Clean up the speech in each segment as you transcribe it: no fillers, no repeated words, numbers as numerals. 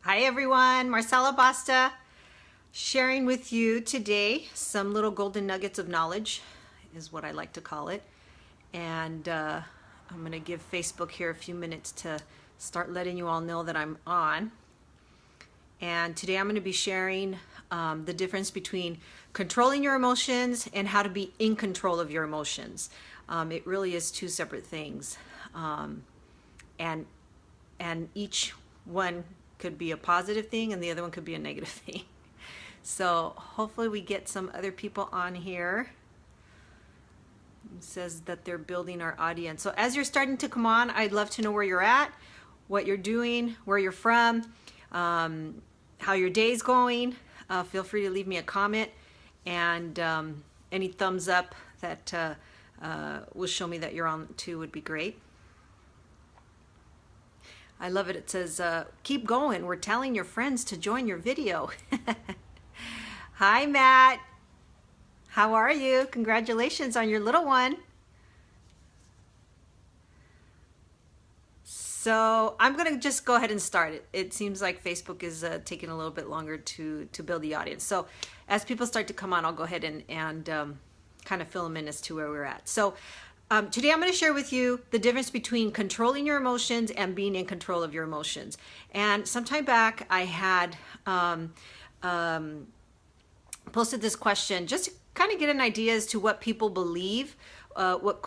Hi everyone, Marcela Basta sharing with you today some little golden nuggets of knowledge is what I like to call it. And I'm going to give Facebook here a few minutes to start letting you all know that I'm on. And today I'm going to be sharing the difference between controlling your emotions and how to be in control of your emotions. It really is two separate things. And each one could be a positive thing and the other one could be a negative thing. So hopefully we get some other people on here. It says that they're building our audience. So as you're starting to come on, I'd love to know where you're at, what you're doing, where you're from, how your day's going. Feel free to leave me a comment, and any thumbs up that will show me that you're on too would be great. I love it. It says, keep going. We're telling your friends to join your video. Hi, Matt. How are you? Congratulations on your little one. So I'm going to just go ahead and start it. It seems like Facebook is taking a little bit longer to build the audience. So as people start to come on, I'll go ahead and kind of fill them in as to where we're at. So today I'm going to share with you the difference between controlling your emotions and being in control of your emotions. And sometime back I had posted this question just to kind of get an idea as to what people believe, what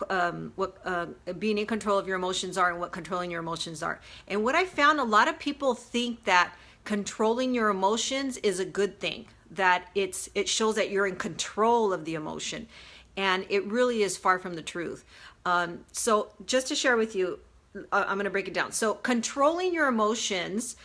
being in control of your emotions are and what controlling your emotions are. And what I found, a lot of people think that controlling your emotions is a good thing, that it shows that you're in control of the emotion. And it really is far from the truth. So just to share with you, I'm going to break it down. So controlling your emotions,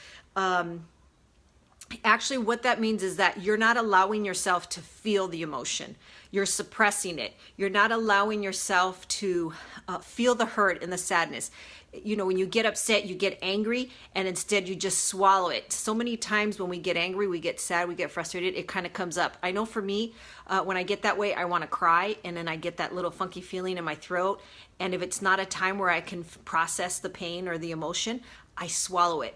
actually what that means is that you're not allowing yourself to feel the emotion. You're suppressing it. You're not allowing yourself to feel the hurt and the sadness. You know, when you get upset, you get angry, and instead you just swallow it. So many times when we get angry, we get sad, we get frustrated, it kind of comes up. I know for me, when I get that way, I want to cry, and then I get that little funky feeling in my throat. And if it's not a time where I can process the pain or the emotion, I swallow it.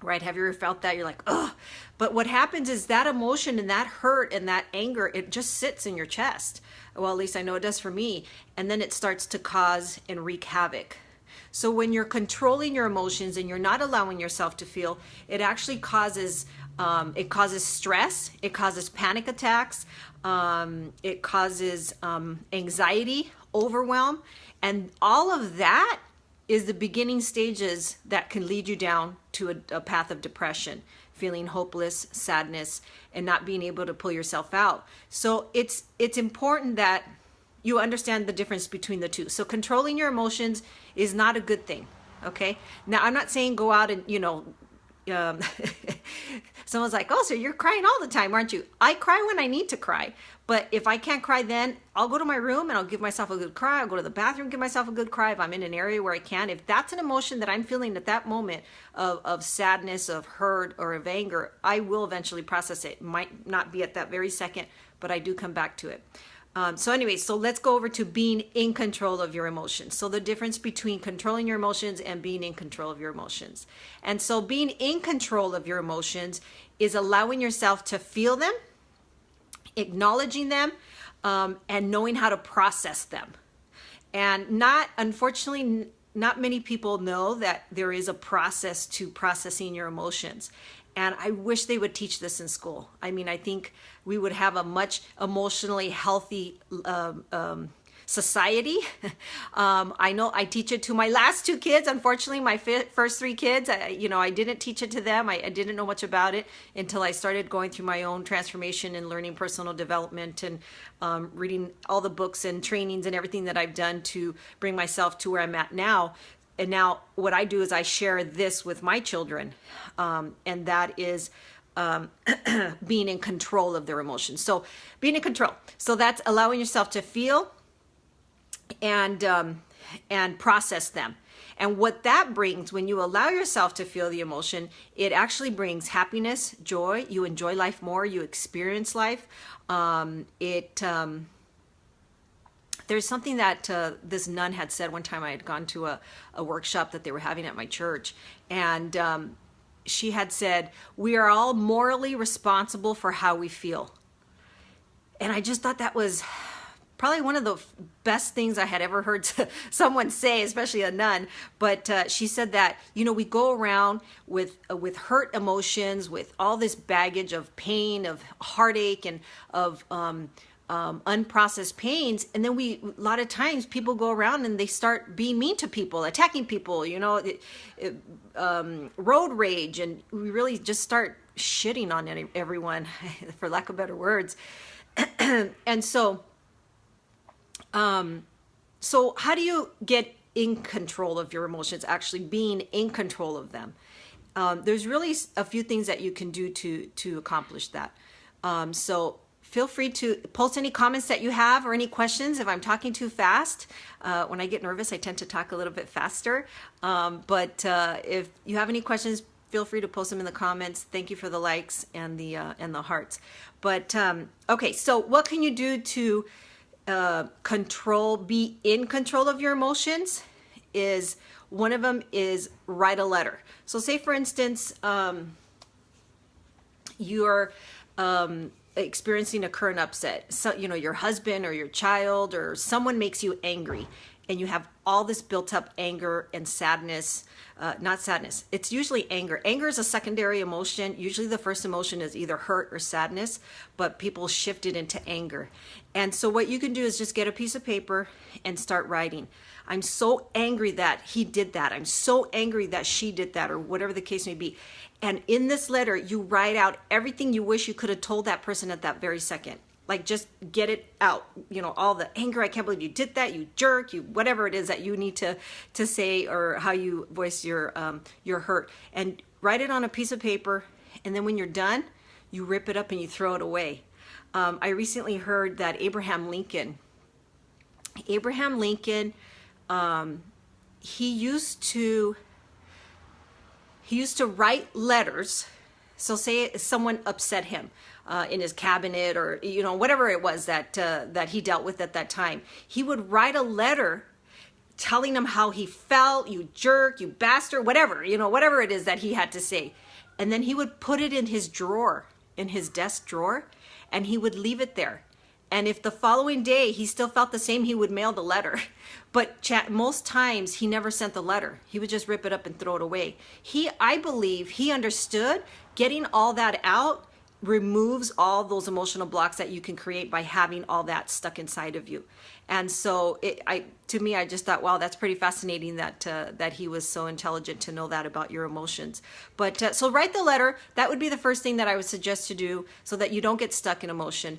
Right? Have you ever felt that? You're like, ugh. But what happens is that emotion and that hurt and that anger, it just sits in your chest. Well, at least I know it does for me. And then it starts to cause and wreak havoc. So when you're controlling your emotions and you're not allowing yourself to feel, it actually causes stress, it causes panic attacks, it causes anxiety, overwhelm, and all of that is the beginning stages that can lead you down to a path of depression, feeling hopeless, sadness, and not being able to pull yourself out. So it's important that you understand the difference between the two. So controlling your emotions is not a good thing, okay? Now, I'm not saying go out and, someone's like, oh, so you're crying all the time, aren't you? I cry when I need to cry. But if I can't cry then, I'll go to my room and I'll give myself a good cry. I'll go to the bathroom, give myself a good cry if I'm in an area where I can. If that's an emotion that I'm feeling at that moment of sadness, of hurt, or of anger, I will eventually process it. It might not be at that very second, but I do come back to it. So anyway, so let's go over to being in control of your emotions. So the difference between controlling your emotions and being in control of your emotions. And so being in control of your emotions is allowing yourself to feel them, acknowledging them, and knowing how to process them. And unfortunately, not many people know that there is a process to processing your emotions. And I wish they would teach this in school. I mean, I think we would have a much emotionally healthy society. I know I teach it to my last two kids. Unfortunately, my first three kids, I didn't teach it to them. I didn't know much about it until I started going through my own transformation and learning personal development and reading all the books and trainings and everything that I've done to bring myself to where I'm at now. And now what I do is I share this with my children, and that is being in control of their emotions. So being in control. So that's allowing yourself to feel and process them. And what that brings, when you allow yourself to feel the emotion, it actually brings happiness, joy. You enjoy life more. You experience life. There's something that this nun had said one time. I had gone to a workshop that they were having at my church, and she had said, we are all morally responsible for how we feel. And I just thought that was probably one of the best things I had ever heard someone say, especially a nun. But she said that, you know, we go around with hurt emotions, with all this baggage of pain, of heartache, and of unprocessed pains. And then a lot of times people go around and they start being mean to people, attacking people, you know, road rage. And we really just start shitting on everyone, for lack of better words. And so how do you get in control of your emotions, actually being in control of them? There's really a few things that you can do to accomplish that. So feel free to post any comments that you have or any questions. If I'm talking too fast, when I get nervous, I tend to talk a little bit faster. But if you have any questions, feel free to post them in the comments. Thank you for the likes and the hearts. But okay, so what can you do to be in control of your emotions? Is one of them is write a letter. So say for instance, you're experiencing a current upset. So, you know, your husband or your child or someone makes you angry, and you have all this built up anger and sadness. Not sadness, it's usually anger. Anger is a secondary emotion. Usually the first emotion is either hurt or sadness, but people shift it into anger. And so what you can do is just get a piece of paper and start writing. I'm so angry that he did that. I'm so angry that she did that, or whatever the case may be. And in this letter, you write out everything you wish you could have told that person at that very second. Like, just get it out, you know, all the anger. I can't believe you did that, you jerk, you whatever it is that you need to say, or how you voice your hurt, and write it on a piece of paper. And then when you're done, you rip it up and you throw it away. I recently heard that Abraham Lincoln, he used to write letters. So say someone upset him in his cabinet, or, you know, whatever it was that he dealt with at that time. He would write a letter telling them how he felt, you jerk, you bastard, whatever, you know, whatever it is that he had to say. And then he would put it in his drawer, in his desk drawer, and he would leave it there. And if the following day he still felt the same, he would mail the letter. But most times he never sent the letter. He would just rip it up and throw it away. I believe he understood getting all that out removes all those emotional blocks that you can create by having all that stuck inside of you. And so to me, I just thought, wow, that's pretty fascinating that he was so intelligent to know that about your emotions. But so write the letter. That would be the first thing that I would suggest to do, so that you don't get stuck in emotion,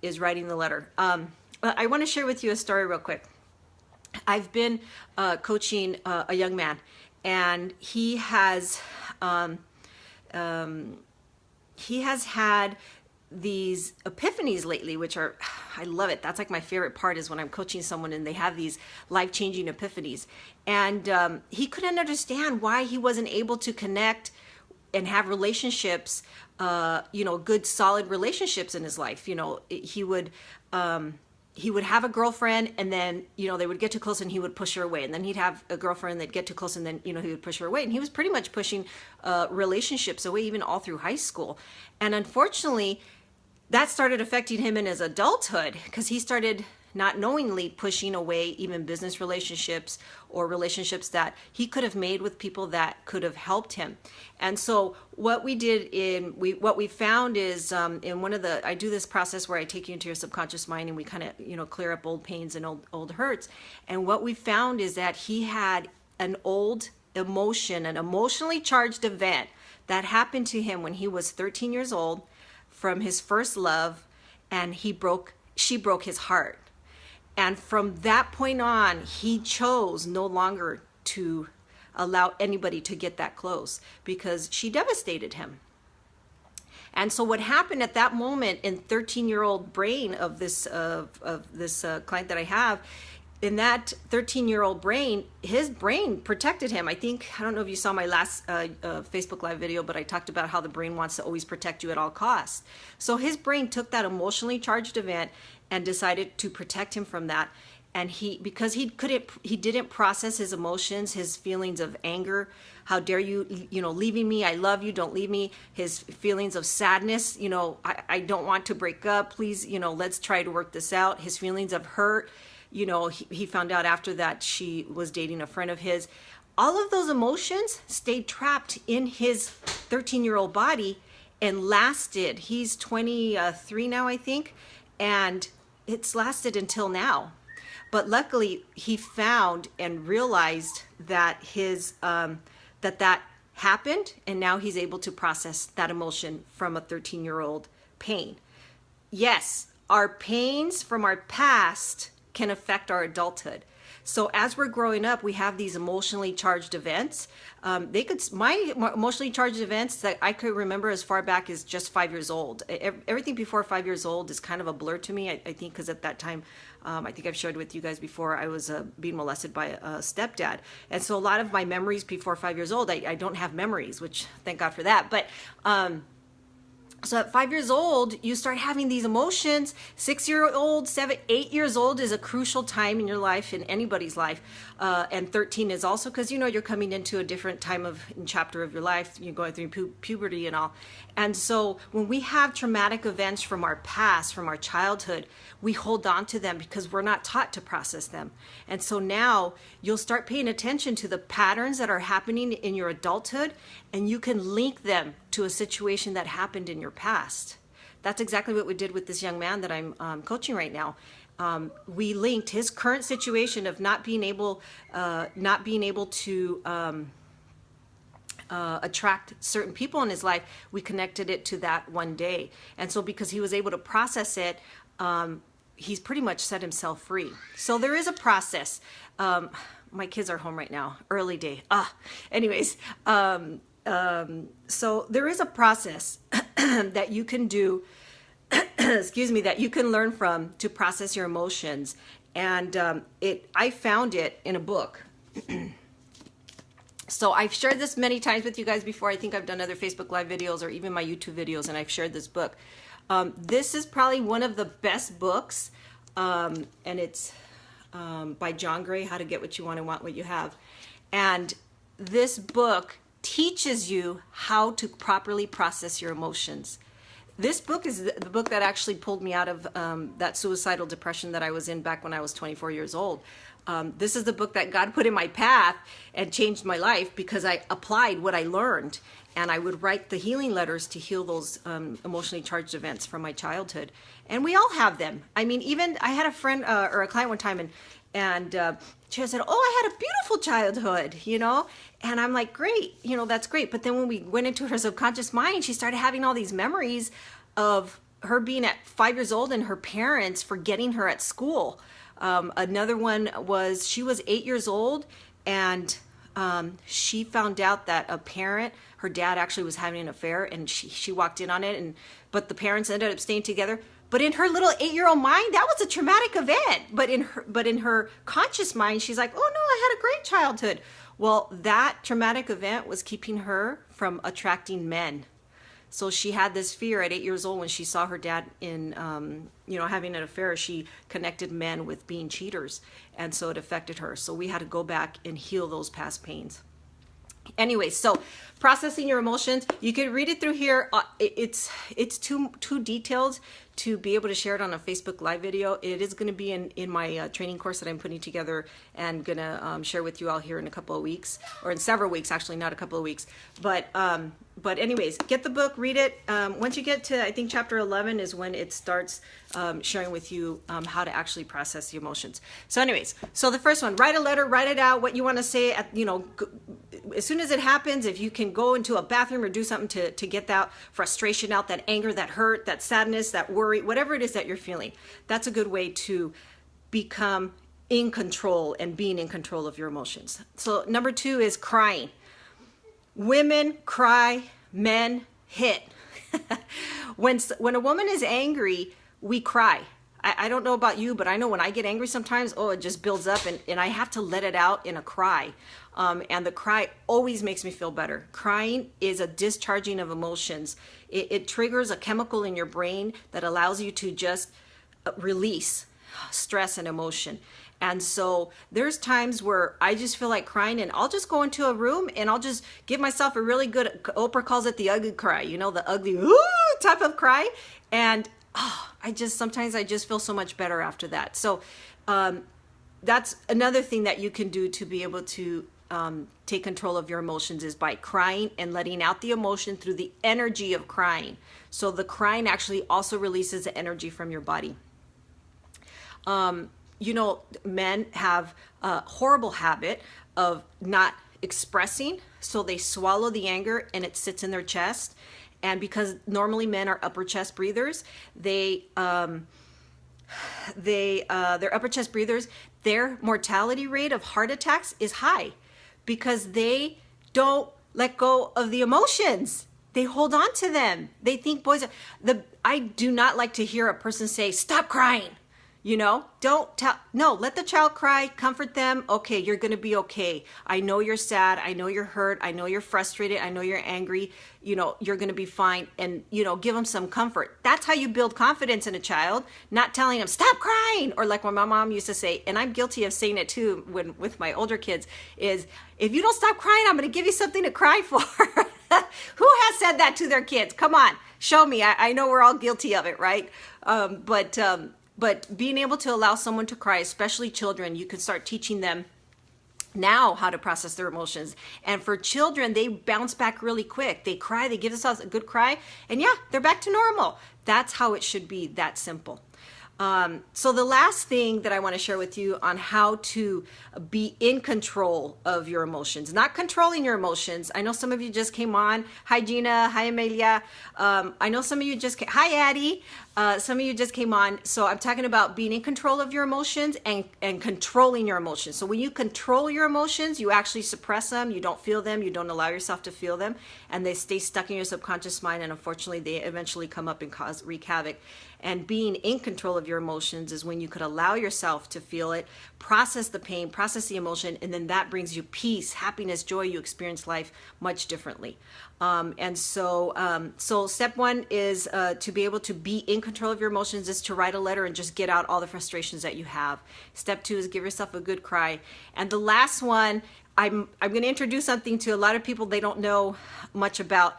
is writing the letter. I want to share with you a story real quick. I've been coaching a young man, and he has had these epiphanies lately, which are, I love it. That's like my favorite part, is when I'm coaching someone and they have these life-changing epiphanies. And he couldn't understand why he wasn't able to connect and have relationships, you know, good, solid relationships in his life. You know, he would have a girlfriend, and then, you know, they would get too close and he would push her away. And then he'd have a girlfriend, they'd get too close, and then, you know, he would push her away. And he was pretty much pushing relationships away, even all through high school. And unfortunately, that started affecting him in his adulthood, because he started not knowingly pushing away even business relationships, or relationships that he could have made with people that could have helped him. And so what we did what we found is, in one of I do this process where I take you into your subconscious mind, and we kind of, you know, clear up old pains and old hurts. And what we found is that he had an old emotion, an emotionally charged event that happened to him when he was 13 years old, from his first love, and she broke his heart. And from that point on, he chose no longer to allow anybody to get that close, because she devastated him. And so what happened at that moment in 13-year-old brain of this client that I have, in that 13-year-old brain, his brain protected him. I don't know if you saw my last Facebook Live video, but I talked about how the brain wants to always protect you at all costs. So his brain took that emotionally charged event and decided to protect him from that. And because he didn't process his emotions, his feelings of anger, how dare you, leaving me, I love you, don't leave me, his feelings of sadness, I don't want to break up, please, let's try to work this out, his feelings of hurt, he found out after that she was dating a friend of his. All of those emotions stayed trapped in his 13-year-old body and lasted. He's 23 now, I think, and it's lasted until now. But luckily, he found and realized that that happened, and now he's able to process that emotion from a 13-year-old pain. Yes, our pains from our past can affect our adulthood. So as we're growing up, we have these emotionally charged events. My emotionally charged events that I could remember as far back as just 5 years old. Everything before 5 years old is kind of a blur to me. I think because at that time, I think I've shared with you guys before, I was being molested by a stepdad. And so a lot of my memories before 5 years old, I don't have memories, which thank God for that. But so at 5 years old, you start having these emotions. 6-year-old, 7, 8 years old is a crucial time in your life, in anybody's life. And 13 is also because, you're coming into a different time chapter of your life. You're going through puberty and all. And so when we have traumatic events from our past, from our childhood, we hold on to them because we're not taught to process them. And so now you'll start paying attention to the patterns that are happening in your adulthood, and you can link them to a situation that happened in your past. That's exactly what we did with this young man that I'm coaching right now. We linked his current situation of not being able to attract certain people in his life. We connected it to that one day, and so because he was able to process it, he's pretty much set himself free. So there is a process. My kids are home right now, early day. Anyways, so there is a process that you can do, excuse me, that you can learn from to process your emotions. And I found it in a book. So I've shared this many times with you guys before. I think I've done other Facebook Live videos or even my YouTube videos, and I've shared this book. This is probably one of the best books, and it's by John Gray, How to Get What You Want and Want What You Have. And this book teaches you how to properly process your emotions. This book is the book that actually pulled me out of that suicidal depression that I was in back when I was 24 years old. This is the book that God put in my path and changed my life because I applied what I learned, and I would write the healing letters to heal those emotionally charged events from my childhood. And we all have them. I mean, even I had a friend or a client one time, and she said, "Oh, I had a beautiful childhood," and I'm like, "Great, that's great." But then when we went into her subconscious mind, she started having all these memories of her being at 5 years old and her parents forgetting her at school. Another one was she was 8 years old, and she found out that a parent, her dad actually was having an affair, and she walked in on it, but the parents ended up staying together. But in her little 8-year-old mind, that was a traumatic event. But in her conscious mind, she's like, "Oh no, I had a great childhood." Well, that traumatic event was keeping her from attracting men. So she had this fear at 8 years old when she saw her dad in, having an affair. She connected men with being cheaters, and so it affected her. So we had to go back and heal those past pains. Anyway, so processing your emotions, you can read it through here. It's too detailed to be able to share it on a Facebook Live video. It is going to be in my training course that I'm putting together and going to share with you all here in a couple of weeks, or in several weeks, actually, not a couple of weeks. But anyways, get the book, read it. Once you get to, I think, chapter 11 is when it starts sharing with you how to actually process the emotions. So anyways, so the first one, write a letter, write it out, what you want to say, as soon as it happens. If you can go into a bathroom or do something to get that frustration out, that anger, that hurt, that sadness, that worry, whatever it is that you're feeling, that's a good way to become in control and being in control of your emotions. So number 2 is crying. Women cry, men hit. When a woman is angry, we cry. I don't know about you, but I know when I get angry sometimes, it just builds up, and I have to let it out in a cry. And the cry always makes me feel better. Crying is a discharging of emotions. It triggers a chemical in your brain that allows you to just release stress and emotion. And so there's times where I just feel like crying, and I'll just go into a room and I'll just give myself a really good, Oprah calls it the ugly cry, you know, the ugly ooh type of cry. And sometimes I just feel so much better after that. So that's another thing that you can do to be able to take control of your emotions, is by crying and letting out the emotion through the energy of crying. So the crying actually also releases the energy from your body. You know, men have a horrible habit of not expressing, so they swallow the anger and it sits in their chest. And because normally men are upper chest breathers, their upper chest breathers, their mortality rate of heart attacks is high because they don't let go of the emotions. They hold on to them. They think I do not like to hear a person say, "Stop crying." You know, let the child cry, comfort them. Okay, you're going to be okay. I know you're sad. I know you're hurt. I know you're frustrated. I know you're angry. You know, you're going to be fine. And, you know, give them some comfort. That's how you build confidence in a child, not telling them, "Stop crying." Or like what my mom used to say, and I'm guilty of saying it too with my older kids, is, "If you don't stop crying, I'm going to give you something to cry for." Who has said that to their kids? Come on, show me. I know we're all guilty of it, right? But being able to allow someone to cry, especially children, you can start teaching them now how to process their emotions. And for children, they bounce back really quick. They cry, they give themselves a good cry, and yeah, they're back to normal. That's how it should be, that simple. So the last thing that I want to share with you on how to be in control of your emotions, not controlling your emotions. I know some of you just came on. Hi, Gina. Hi, Amelia. I know some of you hi, Addie. Some of you just came on. So I'm talking about being in control of your emotions and controlling your emotions. So when you control your emotions, you actually suppress them. You don't feel them. You don't allow yourself to feel them. And they stay stuck in your subconscious mind. And unfortunately, they eventually come up and wreak havoc. And being in control of your emotions is when you could allow yourself to feel it, process the pain, process the emotion, and then that brings you peace, happiness, joy. You experience life much differently. So step one is to be able to be in control of your emotions is to write a letter and just get out all the frustrations that you have. Step two is give yourself a good cry. And the last one, I'm going to introduce something to a lot of people. They don't know much about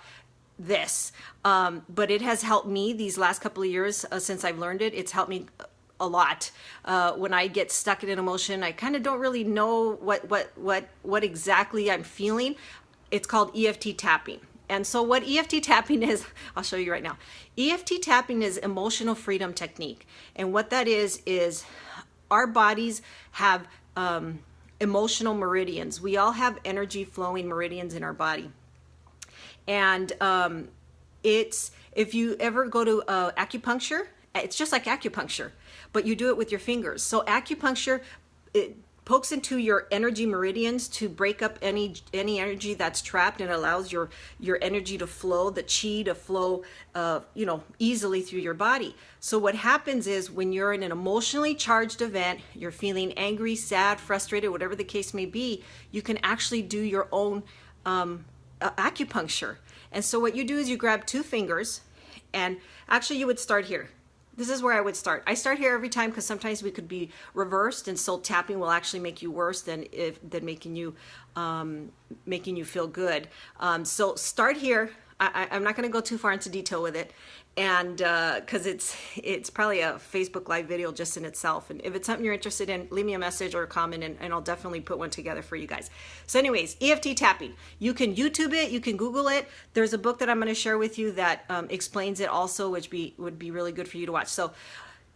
this, but it has helped me these last couple of years since I've learned it. It's helped me a lot. When I get stuck in an emotion, I kind of don't really know what exactly I'm feeling. It's called EFT tapping. And so what EFT tapping is, I'll show you right now. EFT tapping is emotional freedom technique. And what that is our bodies have emotional meridians. We all have energy flowing meridians in our body. And if you ever go to acupuncture, it's just like acupuncture, but you do it with your fingers. So acupuncture, it pokes into your energy meridians to break up any energy that's trapped, and allows your energy to flow, the chi to flow, easily through your body. So what happens is when you're in an emotionally charged event, you're feeling angry, sad, frustrated, whatever the case may be, you can actually do your own acupuncture. And so what you do is you grab two fingers, and actually you would start here. This is where I would start. I start here every time because sometimes we could be reversed, and so tapping will actually make you worse than making you feel good. So start here. I'm not going to go too far into detail with it, and because it's probably a Facebook Live video just in itself. And if it's something you're interested in, leave me a message or a comment, and I'll definitely put one together for you guys. So anyways, EFT tapping. You can YouTube it, you can Google it. There's a book that I'm going to share with you that explains it also, which would be really good for you to watch. So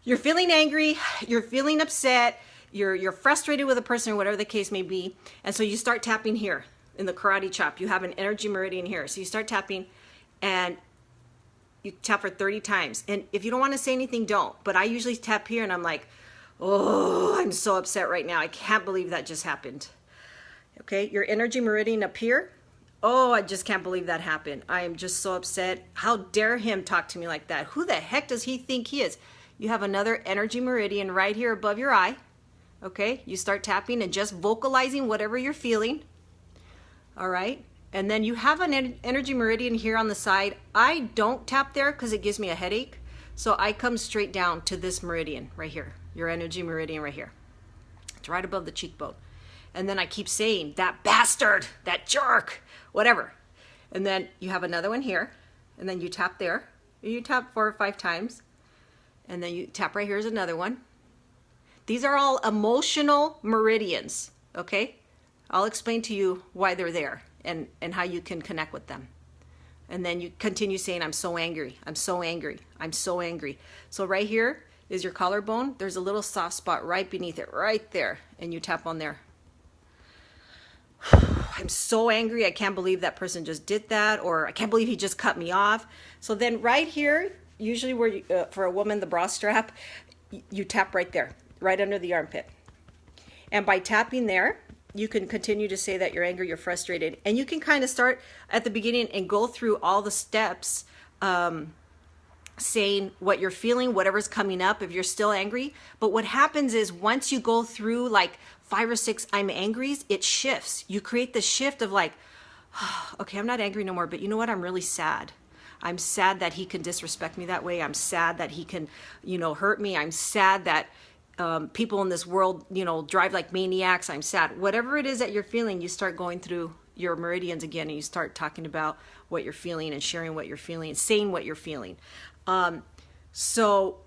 you're feeling angry, you're feeling upset, you're frustrated with a person or whatever the case may be, and so you start tapping here in the karate chop. You have an energy meridian here, so you start tapping, and you tap for 30 times. And if you don't want to say anything, don't. But I usually tap here, and I'm like, oh, I'm so upset right now. I can't believe that just happened. Okay, your energy meridian up here. Oh, I just can't believe that happened. I am just so upset. How dare him talk to me like that? Who the heck does he think he is? You have another energy meridian right here above your eye. Okay, you start tapping and just vocalizing whatever you're feeling. All right, and then you have an energy meridian here on the side. I don't tap there because it gives me a headache. So I come straight down to this meridian right here, your energy meridian right here. It's right above the cheekbone. And then I keep saying, that bastard, that jerk, whatever. And then you have another one here, and then you tap there. You tap 4 or 5 times, and then you tap right here is another one. These are all emotional meridians, okay? I'll explain to you why they're there and how you can connect with them. And then you continue saying, I'm so angry, I'm so angry, I'm so angry. So right here is your collarbone. There's a little soft spot right beneath it, right there. And you tap on there. I'm so angry, I can't believe that person just did that, or I can't believe he just cut me off. So then right here, usually where you, for a woman, the bra strap, you tap right there, right under the armpit. And by tapping there, you can continue to say that you're angry, you're frustrated, and you can kind of start at the beginning and go through all the steps, saying what you're feeling, whatever's coming up, if you're still angry. But what happens is once you go through like 5 or 6 I'm angries, it shifts. You create the shift of like, oh, okay, I'm not angry no more, but you know what? I'm really sad. I'm sad that he can disrespect me that way. I'm sad that he can, hurt me. I'm sad that people in this world, drive like maniacs. I'm sad. Whatever it is that you're feeling, you start going through your meridians again, and you start talking about what you're feeling and sharing what you're feeling and saying what you're feeling. So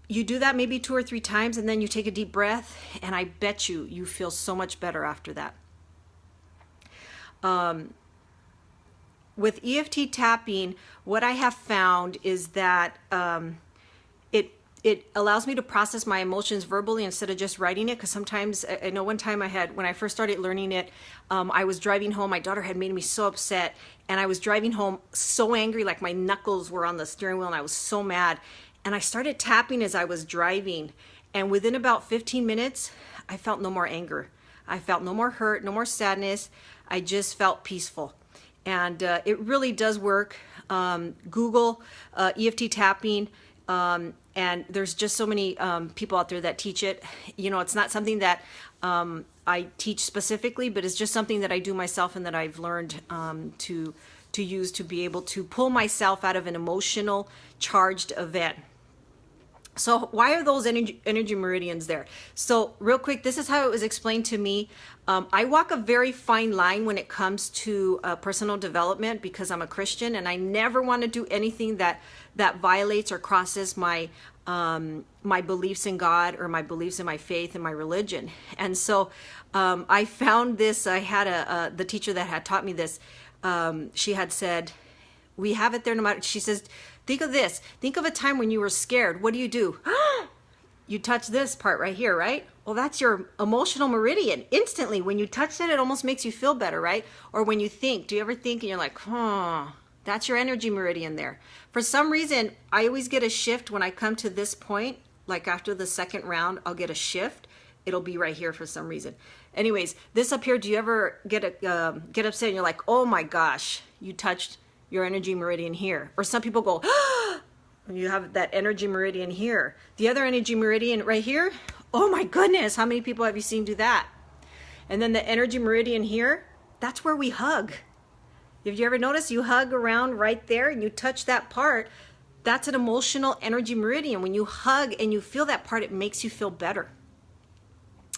you do that maybe 2 or 3 times, and then you take a deep breath, and I bet you feel so much better after that. With EFT tapping, what I have found is that it allows me to process my emotions verbally instead of just writing it. Because sometimes, I know one time when I first started learning it, I was driving home. My daughter had made me so upset, and I was driving home so angry, like my knuckles were on the steering wheel, and I was so mad. And I started tapping as I was driving, and within about 15 minutes, I felt no more anger. I felt no more hurt, no more sadness. I just felt peaceful. And it really does work. Google EFT tapping. And there's just so many people out there that teach it. It's not something that I teach specifically, but it's just something that I do myself and that I've learned to use to be able to pull myself out of an emotional charged event. So why are those energy meridians there? So real quick, this is how it was explained to me. I walk a very fine line when it comes to personal development because I'm a Christian, and I never want to do anything that violates or crosses my my beliefs in God or my beliefs in my faith and my religion. And so I found this. I had the teacher that had taught me this. She had said, we have it there no matter. She says, think of this. Think of a time when you were scared. What do? You touch this part right here, right? Well, that's your emotional meridian. Instantly, when you touch it, it almost makes you feel better, right? Or when you think, do you ever think and you're like, that's your energy meridian there. For some reason, I always get a shift when I come to this point, like after the second round, I'll get a shift. It'll be right here for some reason. Anyways, this up here, do you ever get upset and you're like, oh my gosh, you touched your energy meridian here? Or some people go, when you have that energy meridian here. The other energy meridian right here, oh my goodness, how many people have you seen do that? And then the energy meridian here, that's where we hug. Have you ever noticed you hug around right there and you touch that part? That's an emotional energy meridian. When you hug and you feel that part, it makes you feel better.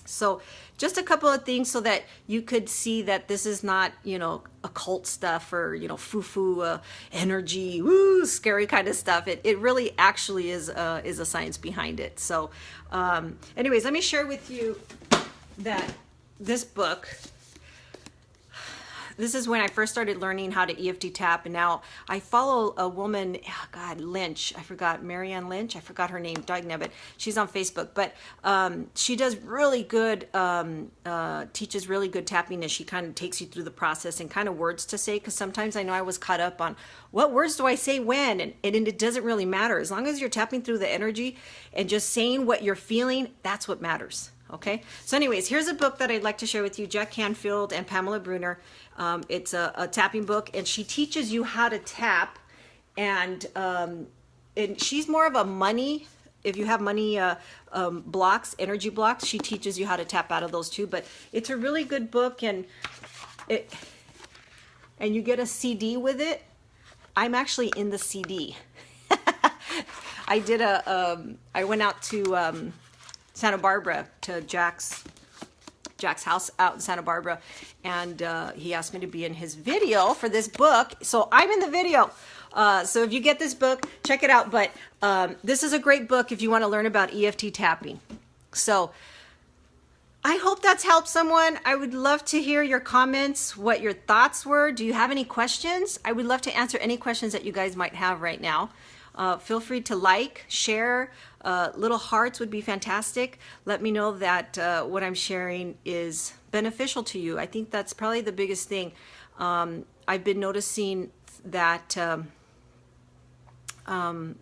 So just a couple of things so that you could see that this is not, occult stuff or, foo-foo energy, woo, scary kind of stuff. It really actually is a science behind it. So anyways, let me share with you that this book, this is when I first started learning how to EFT tap, and now I follow a woman, Lynch, I forgot, Marianne Lynch, I forgot her name, dagnabbit. She's on Facebook, but she does really good, teaches really good tapping, and she kind of takes you through the process and kind of words to say, because sometimes I know I was caught up on what words do I say when, and it doesn't really matter. As long as you're tapping through the energy and just saying what you're feeling, that's what matters. Okay, so anyways, here's a book that I'd like to share with you, Jack Canfield and Pamela Bruner. It's a tapping book, and she teaches you how to tap, and she's more of a money, if you have money blocks, energy blocks, she teaches you how to tap out of those too. But it's a really good book, and you get a CD with it. I'm actually in the CD. I went out to Santa Barbara to Jack's house out in Santa Barbara, and he asked me to be in his video for this book. So I'm in the video. So if you get this book, check it out. But this is a great book if you want to learn about EFT tapping. So I hope that's helped someone. I would love to hear your comments, what your thoughts were. Do you have any questions? I would love to answer any questions that you guys might have right now. Feel free to like, share. Little hearts would be fantastic. Let me know that what I'm sharing is beneficial to you. I think that's probably the biggest thing. I've been noticing that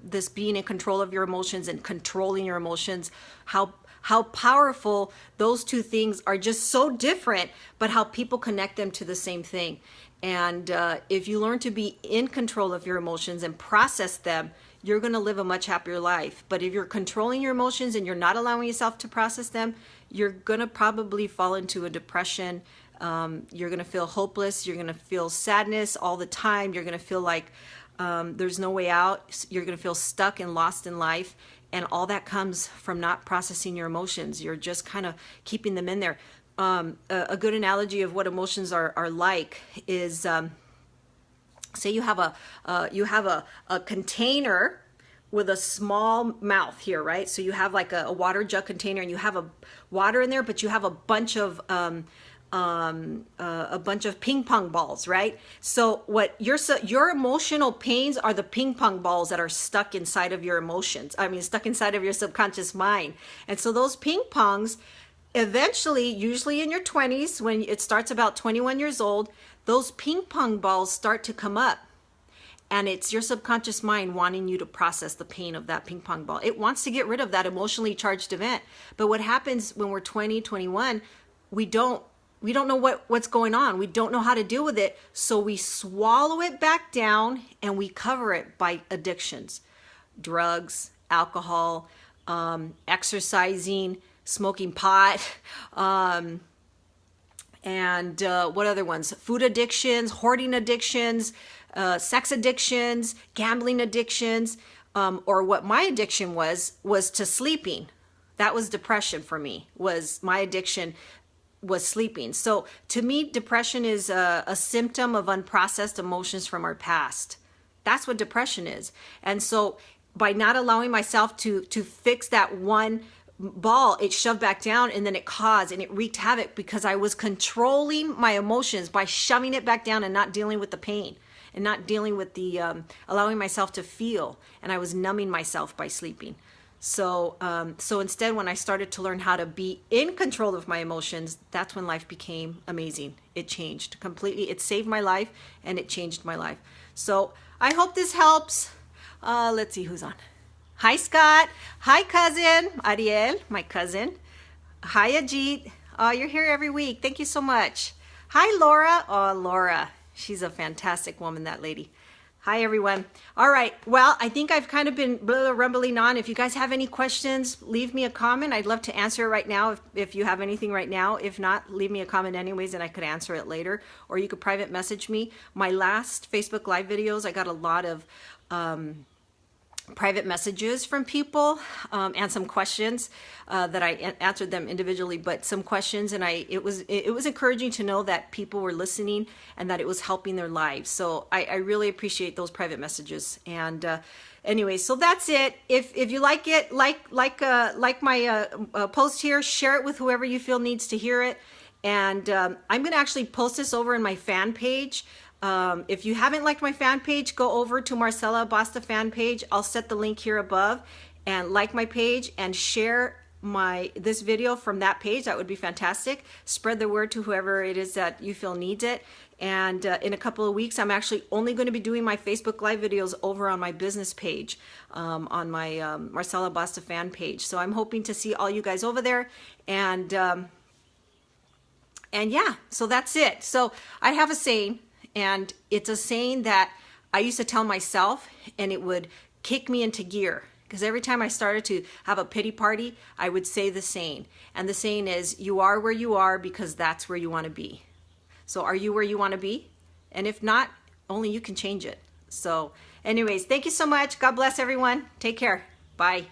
this being in control of your emotions and controlling your emotions, how powerful those two things are, just so different, but how people connect them to the same thing. And if you learn to be in control of your emotions and process them, you're going to live a much happier life. But if you're controlling your emotions and you're not allowing yourself to process them, you're going to probably fall into a depression. You're going to feel hopeless. You're going to feel sadness all the time. You're going to feel like there's no way out. You're going to feel stuck and lost in life. And all that comes from not processing your emotions. You're just kind of keeping them in there. A good analogy of what emotions are like is, say you have a container with a small mouth here, right? So you have like a water jug container, and you have a water in there, but you have a bunch of ping pong balls, right? So what your emotional pains are the ping pong balls that are stuck inside of your emotions. I mean, stuck inside of your subconscious mind. And so those ping pongs, eventually, usually in your 20s, when it starts about 21 years old, those ping pong balls start to come up. And it's your subconscious mind wanting you to process the pain of that ping pong ball. It wants to get rid of that emotionally charged event. But what happens when we're 20, 21, we don't know what's going on. We don't know how to deal with it. So we swallow it back down and we cover it by addictions, drugs, alcohol, exercising, smoking pot, and what other ones? Food addictions, hoarding addictions, sex addictions, gambling addictions, or what my addiction was to sleeping. That was depression for me, was my addiction was sleeping. So to me, depression is a symptom of unprocessed emotions from our past. That's what depression is. And so by not allowing myself to fix that one ball, it shoved back down, and then it caused and it wreaked havoc because I was controlling my emotions by shoving it back down and not dealing with the pain and not dealing with the allowing myself to feel, and I was numbing myself by sleeping. So instead, when I started to learn how to be in control of my emotions, that's when life became amazing. It changed completely. It saved my life, and it changed my life. So I hope this helps. Let's see who's on. Hi, Scott. Hi, cousin. Ariel, my cousin. Hi, Ajit. Oh, you're here every week. Thank you so much. Hi, Laura. Oh, Laura. She's a fantastic woman, that lady. Hi, everyone. All right. Well, I think I've kind of been rumbling on. If you guys have any questions, leave me a comment. I'd love to answer it right now if you have anything right now. If not, leave me a comment anyways, and I could answer it later. Or you could private message me. My last Facebook Live videos, I got a lot of private messages from people and some questions that I answered them individually, but some questions, and it was encouraging to know that people were listening and that it was helping their lives. So I really appreciate those private messages. And anyway, so that's it. If you like it, like my post here, share it with whoever you feel needs to hear it. And I'm going to actually post this over in my fan page. If you haven't liked my fan page, go over to Marcella Basta fan page. I'll set the link here above, and like my page and share this video from that page. That would be fantastic. Spread the word to whoever it is that you feel needs it. And in a couple of weeks, I'm actually only going to be doing my Facebook Live videos over on my business page, on my Marcella Basta fan page. So I'm hoping to see all you guys over there. And yeah, so that's it. So I have a saying. And it's a saying that I used to tell myself, and it would kick me into gear. Because every time I started to have a pity party, I would say the saying. And the saying is, you are where you are because that's where you want to be. So are you where you want to be? And if not, only you can change it. So anyways, thank you so much. God bless everyone. Take care. Bye.